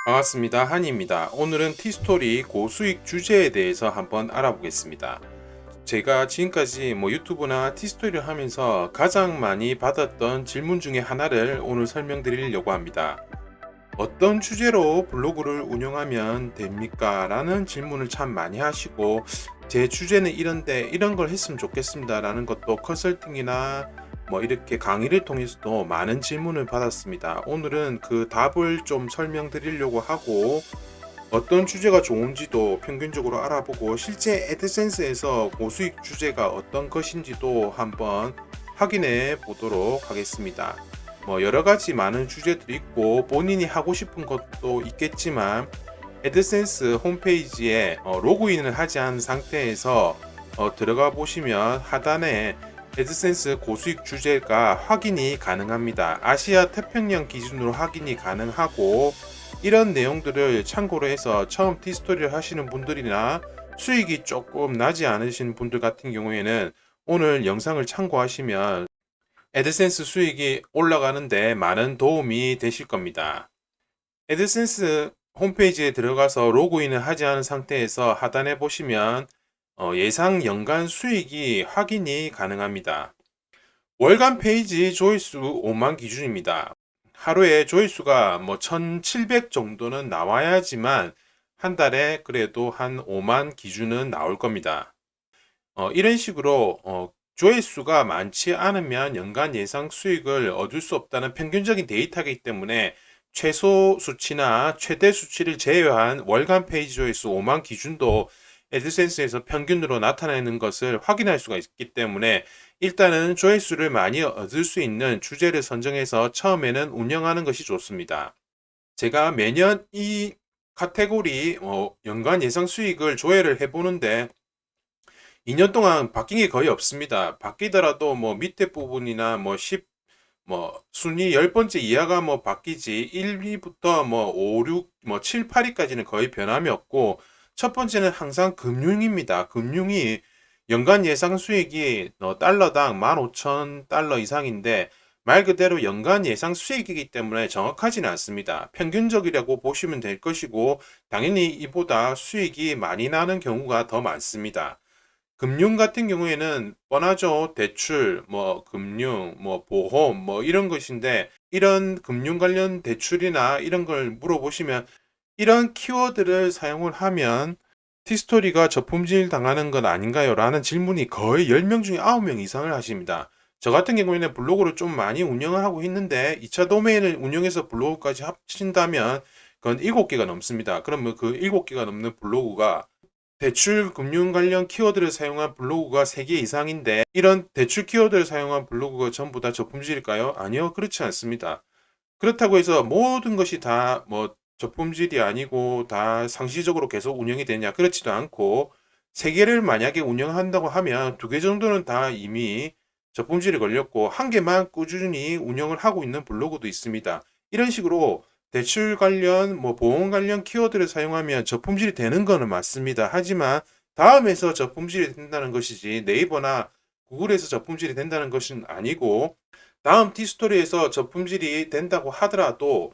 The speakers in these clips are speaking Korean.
반갑습니다. 한이입니다. 오늘은 티스토리 고수익 주제에 대해서 한번 알아보겠습니다. 제가 지금까지 유튜브나 티스토리를 하면서 가장 많이 받았던 질문 중에 하나를 오늘 설명드리려고 합니다. 어떤 주제로 블로그를 운영하면 됩니까? 라는 질문을 참 많이 하시고, 제 주제는 이런데 이런 걸 했으면 좋겠습니다 라는 것도 컨설팅이나 이렇게 강의를 통해서도 많은 질문을 받았습니다. 오늘은 그 답을 좀 설명드리려고 하고, 어떤 주제가 좋은지도 평균적으로 알아보고, 실제 애드센스에서 고수익 주제가 어떤 것인지도 한번 확인해 보도록 하겠습니다. 여러 가지 많은 주제들이 있고 본인이 하고 싶은 것도 있겠지만, 애드센스 홈페이지에 로그인을 하지 않은 상태에서 들어가 보시면 하단에 애드센스 고수익 주제가 확인이 가능합니다. 아시아 태평양 기준으로 확인이 가능하고, 이런 내용들을 참고로 해서 처음 티스토리를 하시는 분들이나 수익이 조금 나지 않으신 분들 같은 경우에는 오늘 영상을 참고하시면 애드센스 수익이 올라가는데 많은 도움이 되실 겁니다. 애드센스 홈페이지에 들어가서 로그인을 하지 않은 상태에서 하단에 보시면 예상 연간 수익이 확인이 가능합니다. 월간 페이지 조회수 5만 기준입니다. 하루에 조회수가 1700 정도는 나와야지만 한 달에 그래도 한 5만 기준은 나올 겁니다. 이런 식으로 조회수가 많지 않으면 연간 예상 수익을 얻을 수 없다는 평균적인 데이터이기 때문에 최소 수치나 최대 수치를 제외한 월간 페이지 조회수 5만 기준도 애드센스에서 평균으로 나타내는 것을 확인할 수가 있기 때문에, 일단은 조회수를 많이 얻을 수 있는 주제를 선정해서 처음에는 운영하는 것이 좋습니다. 제가 매년 이 카테고리 연간 예상 수익을 조회를 해보는데 2년 동안 바뀐 게 거의 없습니다. 바뀌더라도 밑에 부분이나 10, 순위 10번째 이하가 바뀌지 1위부터 5, 6, 7, 8위까지는 거의 변함이 없고, 첫 번째는 항상 금융입니다. 금융이 연간 예상 수익이 달러당 15,000달러 이상인데, 말 그대로 연간 예상 수익이기 때문에 정확하지는 않습니다. 평균적이라고 보시면 될 것이고, 당연히 이보다 수익이 많이 나는 경우가 더 많습니다. 금융 같은 경우에는 뻔하죠. 대출, 금융, 보험, 이런 것인데, 이런 금융 관련 대출이나 이런 걸 물어보시면 이런 키워드를 사용을 하면 티스토리가 저품질 당하는 건 아닌가요? 라는 질문이 거의 10명 중에 9명 이상을 하십니다. 저 같은 경우에는 블로그를 좀 많이 운영을 하고 있는데, 2차 도메인을 운영해서 블로그까지 합친다면 그건 7개가 넘습니다. 그러면 그 7개가 넘는 블로그가 대출 금융 관련 키워드를 사용한 블로그가 3개 이상인데, 이런 대출 키워드를 사용한 블로그가 전부 다 저품질일까요? 아니요, 그렇지 않습니다. 그렇다고 해서 모든 것이 다 저품질이 아니고 다 상시적으로 계속 운영이 되냐? 그렇지도 않고, 3개를 만약에 운영한다고 하면 2개 정도는 다 이미 저품질이 걸렸고, 1개만 꾸준히 운영을 하고 있는 블로그도 있습니다. 이런 식으로 대출 관련, 보험 관련 키워드를 사용하면 저품질이 되는 거는 맞습니다. 하지만 다음에서 저품질이 된다는 것이지, 네이버나 구글에서 저품질이 된다는 것은 아니고, 다음 티스토리에서 저품질이 된다고 하더라도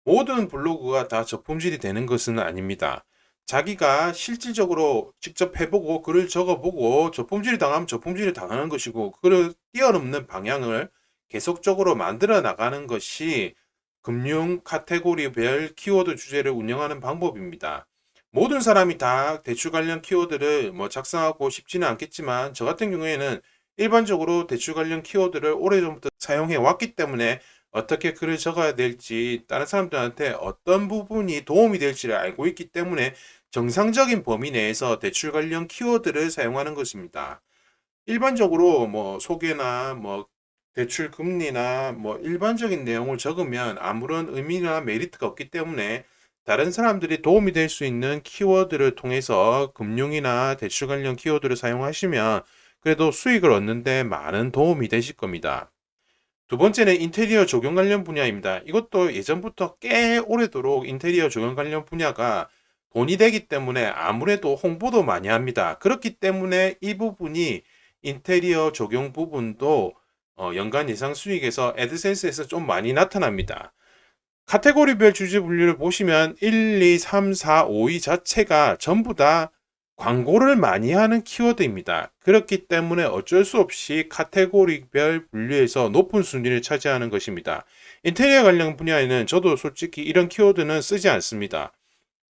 모든 블로그가 다 저품질이 되는 것은 아닙니다. 자기가 실질적으로 직접 해보고 글을 적어보고 저품질이 당하면 저품질이 당하는 것이고, 그걸 뛰어넘는 방향을 계속적으로 만들어 나가는 것이 금융 카테고리별 키워드 주제를 운영하는 방법입니다. 모든 사람이 다 대출 관련 키워드를 작성하고 싶지는 않겠지만, 저 같은 경우에는 일반적으로 대출 관련 키워드를 오래전부터 사용해 왔기 때문에 어떻게 글을 적어야 될지, 다른 사람들한테 어떤 부분이 도움이 될지를 알고 있기 때문에 정상적인 범위 내에서 대출 관련 키워드를 사용하는 것입니다. 일반적으로 소개나 대출 금리나 일반적인 내용을 적으면 아무런 의미나 메리트가 없기 때문에, 다른 사람들이 도움이 될 수 있는 키워드를 통해서 금융이나 대출 관련 키워드를 사용하시면 그래도 수익을 얻는데 많은 도움이 되실 겁니다. 두 번째는 인테리어 조경 관련 분야입니다. 이것도 예전부터 꽤 오래도록 인테리어 조경 관련 분야가 돈이 되기 때문에 아무래도 홍보도 많이 합니다. 그렇기 때문에 이 부분이, 인테리어 조경 부분도 연간 예상 수익에서 애드센스에서 좀 많이 나타납니다. 카테고리별 주제 분류를 보시면 1, 2, 3, 4, 5위 자체가 전부 다 광고를 많이 하는 키워드입니다. 그렇기 때문에 어쩔 수 없이 카테고리별 분류에서 높은 순위를 차지하는 것입니다. 인테리어 관련 분야에는 저도 솔직히 이런 키워드는 쓰지 않습니다.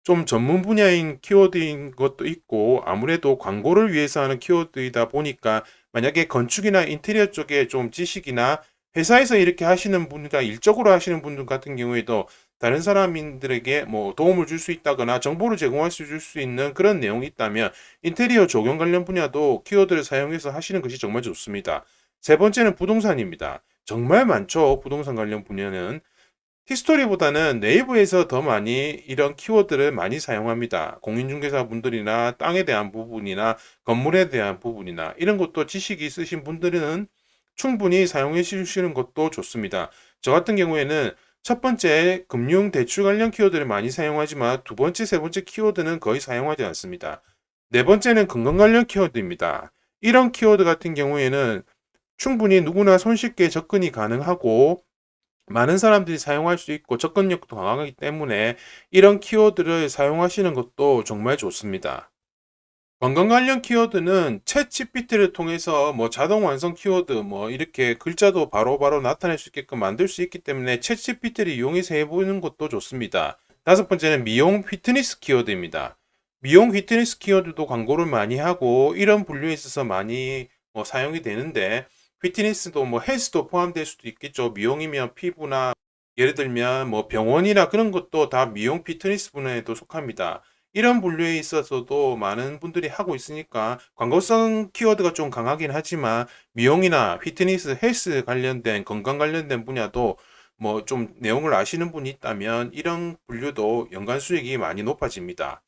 좀 전문 분야인 키워드인 것도 있고 아무래도 광고를 위해서 하는 키워드이다 보니까 만약에 건축이나 인테리어 쪽에 좀 지식이나 회사에서 이렇게 하시는 분과 일적으로 하시는 분들 같은 경우에도 다른 사람들에게 뭐 도움을 줄 수 있다거나 정보를 제공할 수 있는 그런 내용이 있다면 인테리어 조경 관련 분야도 키워드를 사용해서 하시는 것이 정말 좋습니다. 세 번째는 부동산입니다. 정말 많죠. 부동산 관련 분야는. 히스토리보다는 네이버에서 더 많이 이런 키워드를 많이 사용합니다. 공인중개사 분들이나 땅에 대한 부분이나 건물에 대한 부분이나 이런 것도 지식이 있으신 분들은 충분히 사용해 주시는 것도 좋습니다. 저 같은 경우에는 첫 번째 금융 대출 관련 키워드를 많이 사용하지만 두 번째, 세 번째 키워드는 거의 사용하지 않습니다. 네 번째는 건강 관련 키워드입니다. 이런 키워드 같은 경우에는 충분히 누구나 손쉽게 접근이 가능하고 많은 사람들이 사용할 수 있고 접근력도 강하기 때문에 이런 키워드를 사용하시는 것도 정말 좋습니다. 관광 관련 키워드는 챗 GPT를 통해서 뭐 자동 완성 키워드 뭐 이렇게 글자도 바로바로 나타낼 수 있게끔 만들 수 있기 때문에 챗 GPT를 이용해서 해보는 것도 좋습니다. 다섯 번째는 미용 피트니스 키워드입니다. 미용 피트니스 키워드도 광고를 많이 하고 이런 분류에 있어서 많이 사용이 되는데 피트니스도 뭐 헬스도 포함될 수도 있겠죠. 미용이면 피부나 예를 들면 뭐 병원이나 그런 것도 다 미용 피트니스 분야에도 속합니다. 이런 분류에 있어서도 많은 분들이 하고 있으니까 광고성 키워드가 좀 강하긴 하지만 미용이나 피트니스, 헬스 관련된 건강 관련된 분야도 뭐 좀 내용을 아시는 분이 있다면 이런 분류도 연간 수익이 많이 높아집니다.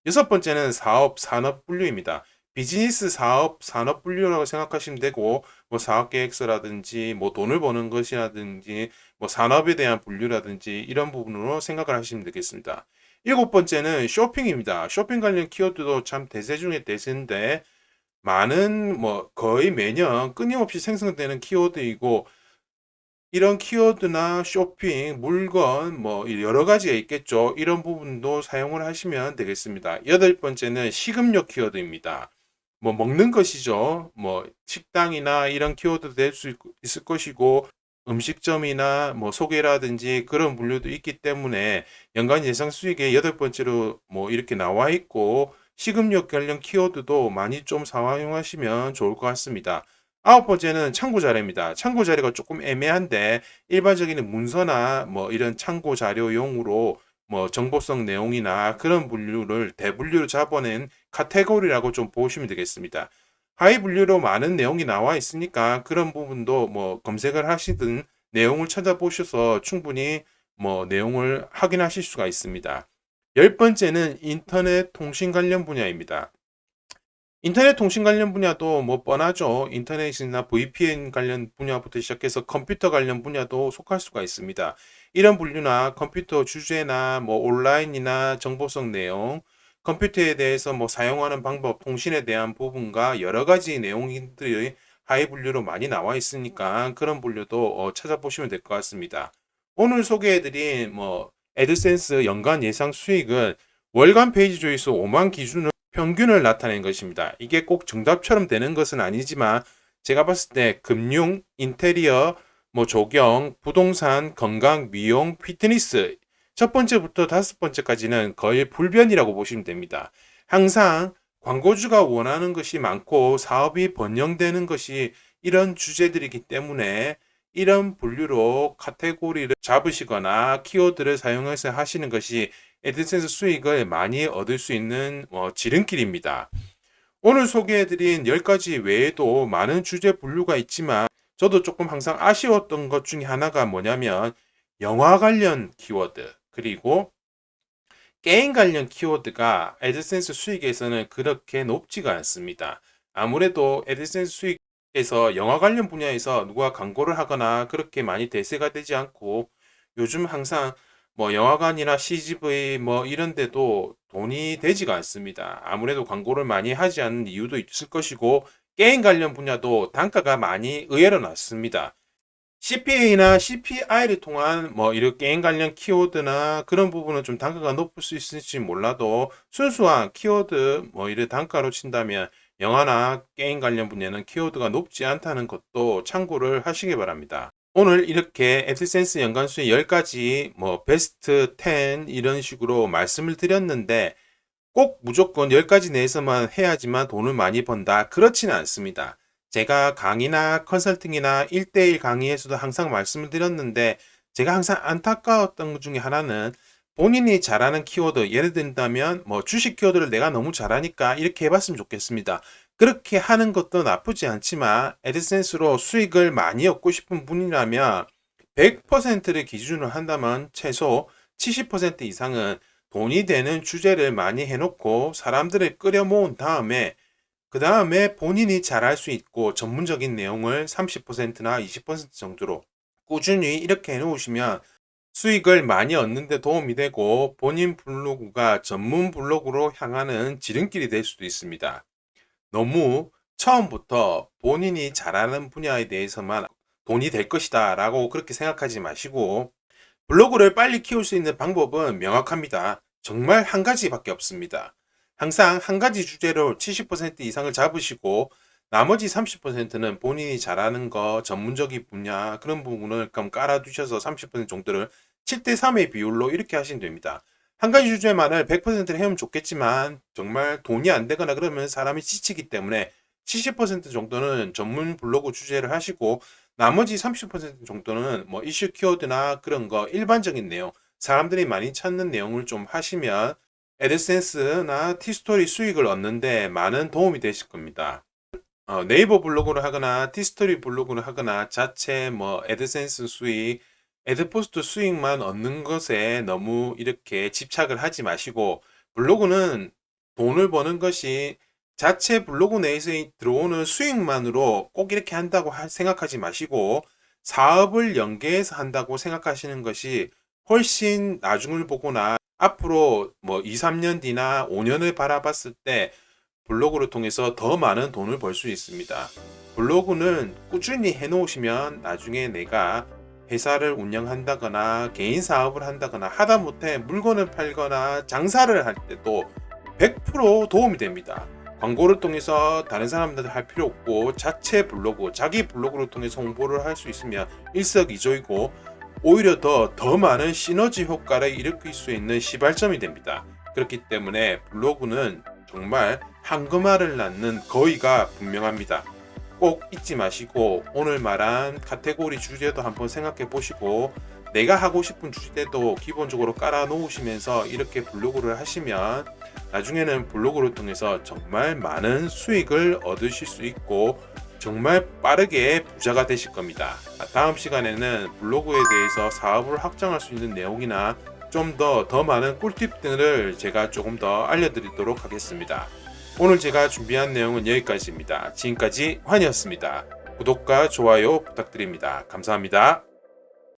여섯 번째는 사업, 산업 분류입니다. 비즈니스, 사업, 산업 분류라고 생각하시면 되고 뭐 사업 계획서라든지 뭐 돈을 버는 것이라든지 뭐 산업에 대한 분류라든지 이런 부분으로 생각을 하시면 되겠습니다. 일곱 번째는 쇼핑입니다. 쇼핑 관련 키워드도 참 대세 중에 대세인데 많은 뭐 거의 매년 끊임없이 생성되는 키워드이고 이런 키워드나 쇼핑, 물건 뭐 여러 가지가 있겠죠. 이런 부분도 사용을 하시면 되겠습니다. 여덟 번째는 식음료 키워드입니다. 뭐 먹는 것이죠. 뭐 식당이나 이런 키워드도 될 수 있을 것이고 음식점이나 뭐 소개라든지 그런 분류도 있기 때문에 연간 예상 수익의 여덟 번째로 뭐 이렇게 나와 있고 식음료 관련 키워드도 많이 좀 사용하시면 좋을 것 같습니다. 아홉 번째는 참고 자료입니다. 참고 자료가 조금 애매한데 일반적인 문서나 뭐 이런 참고 자료용으로 뭐 정보성 내용이나 그런 분류를 대분류로 잡아낸 카테고리라고 좀 보시면 되겠습니다. 하위 분류로 많은 내용이 나와 있으니까 그런 부분도 뭐 검색을 하시든 내용을 찾아보셔서 충분히 뭐 내용을 확인하실 수가 있습니다. 열 번째는 인터넷 통신 관련 분야입니다. 인터넷 통신 관련 분야도 뭐 뻔하죠. 인터넷이나 VPN 관련 분야부터 시작해서 컴퓨터 관련 분야도 속할 수가 있습니다. 이런 분류나 컴퓨터 주제나 뭐 온라인이나 정보성 내용, 컴퓨터에 대해서 뭐 사용하는 방법, 통신에 대한 부분과 여러 가지 내용들이 하위 분류로 많이 나와 있으니까 그런 분류도 찾아보시면 될 것 같습니다. 오늘 소개해드린 뭐 애드센스 연간 예상 수익은 월간 페이지 조회수 5만 기준으로 평균을 나타낸 것입니다. 이게 꼭 정답처럼 되는 것은 아니지만 제가 봤을 때 금융, 인테리어, 뭐 조경, 부동산, 건강, 미용, 피트니스 첫 번째부터 다섯 번째까지는 거의 불변이라고 보시면 됩니다. 항상 광고주가 원하는 것이 많고 사업이 번영되는 것이 이런 주제들이기 때문에 이런 분류로 카테고리를 잡으시거나 키워드를 사용해서 하시는 것이 애드센스 수익을 많이 얻을 수 있는 지름길입니다. 오늘 소개해드린 10가지 외에도 많은 주제 분류가 있지만 저도 조금 항상 아쉬웠던 것 중에 하나가 뭐냐면 영화 관련 키워드 그리고 게임 관련 키워드가 애드센스 수익에서는 그렇게 높지가 않습니다. 아무래도 애드센스 수익에서 영화 관련 분야에서 누가 광고를 하거나 그렇게 많이 대세가 되지 않고 요즘 항상 뭐 영화관이나 CGV 뭐 이런 데도 돈이 되지가 않습니다. 아무래도 광고를 많이 하지 않는 이유도 있을 것이고 게임 관련 분야도 단가가 많이 의외로 낮습니다. CPA나 CPI를 통한 뭐 이런 게임 관련 키워드나 그런 부분은 좀 단가가 높을 수 있을지 몰라도 순수한 키워드 뭐 이런 단가로 친다면 영화나 게임 관련 분야는 키워드가 높지 않다는 것도 참고를 하시기 바랍니다. 오늘 이렇게 애드센스 연간 수익 10가지 뭐 베스트 10 이런 식으로 말씀을 드렸는데 꼭 무조건 10가지 내에서만 해야지만 돈을 많이 번다. 그렇지는 않습니다. 제가 강의나 컨설팅이나 1대1 강의에서도 항상 말씀을 드렸는데 제가 항상 안타까웠던 것 중에 하나는 본인이 잘하는 키워드, 예를 든다면 뭐 주식 키워드를 내가 너무 잘하니까 이렇게 해봤으면 좋겠습니다. 그렇게 하는 것도 나쁘지 않지만 애드센스로 수익을 많이 얻고 싶은 분이라면 100%를 기준으로 한다면 최소 70% 이상은 돈이 되는 주제를 많이 해놓고 사람들을 끌어 모은 다음에 그 다음에 본인이 잘할 수 있고 전문적인 내용을 30%나 20% 정도로 꾸준히 이렇게 해놓으시면 수익을 많이 얻는 데 도움이 되고 본인 블로그가 전문 블로그로 향하는 지름길이 될 수도 있습니다. 너무 처음부터 본인이 잘하는 분야에 대해서만 돈이 될 것이다 라고 그렇게 생각하지 마시고 블로그를 빨리 키울 수 있는 방법은 명확합니다. 정말 한 가지밖에 없습니다. 항상 한 가지 주제로 70% 이상을 잡으시고 나머지 30%는 본인이 잘하는 거, 전문적인 분야 그런 부분을 깔아두셔서 30% 정도를 7대3의 비율로 이렇게 하시면 됩니다. 한 가지 주제만을 100%를 해오면 좋겠지만 정말 돈이 안 되거나 그러면 사람이 지치기 때문에 70% 정도는 전문 블로그 주제를 하시고 나머지 30% 정도는 뭐 이슈 키워드나 그런 거 일반적인 내용, 사람들이 많이 찾는 내용을 좀 하시면 애드센스나 티스토리 수익을 얻는데 많은 도움이 되실 겁니다. 네이버 블로그를 하거나 티스토리 블로그를 하거나 자체 뭐 애드센스 수익, 애드포스트 수익만 얻는 것에 너무 이렇게 집착을 하지 마시고 블로그는 돈을 버는 것이 자체 블로그 내에서 들어오는 수익만으로 꼭 이렇게 한다고 생각하지 마시고 사업을 연계해서 한다고 생각하시는 것이 훨씬 나중을 보거나 앞으로 뭐 2, 3년 뒤나 5년을 바라봤을 때 블로그를 통해서 더 많은 돈을 벌 수 있습니다. 블로그는 꾸준히 해놓으시면 나중에 내가 회사를 운영한다거나 개인 사업을 한다거나 하다못해 물건을 팔거나 장사를 할 때도 100% 도움이 됩니다. 광고를 통해서 다른 사람들한테 할 필요 없고 자체 블로그, 자기 블로그를 통해서 홍보를 할 수 있으면 일석이조이고 오히려 더 많은 시너지 효과를 일으킬 수 있는 시발점이 됩니다. 그렇기 때문에 블로그는 정말 황금알을 낳는 거의가 분명합니다. 꼭 잊지 마시고 오늘 말한 카테고리 주제도 한번 생각해 보시고 내가 하고 싶은 주제도 기본적으로 깔아 놓으시면서 이렇게 블로그를 하시면 나중에는 블로그를 통해서 정말 많은 수익을 얻으실 수 있고 정말 빠르게 부자가 되실 겁니다. 다음 시간에는 블로그에 대해서 사업을 확장할 수 있는 내용이나 좀 더 많은 꿀팁들을 제가 조금 더 알려드리도록 하겠습니다. 오늘 제가 준비한 내용은 여기까지입니다. 지금까지 환이었습니다. 구독과 좋아요 부탁드립니다. 감사합니다.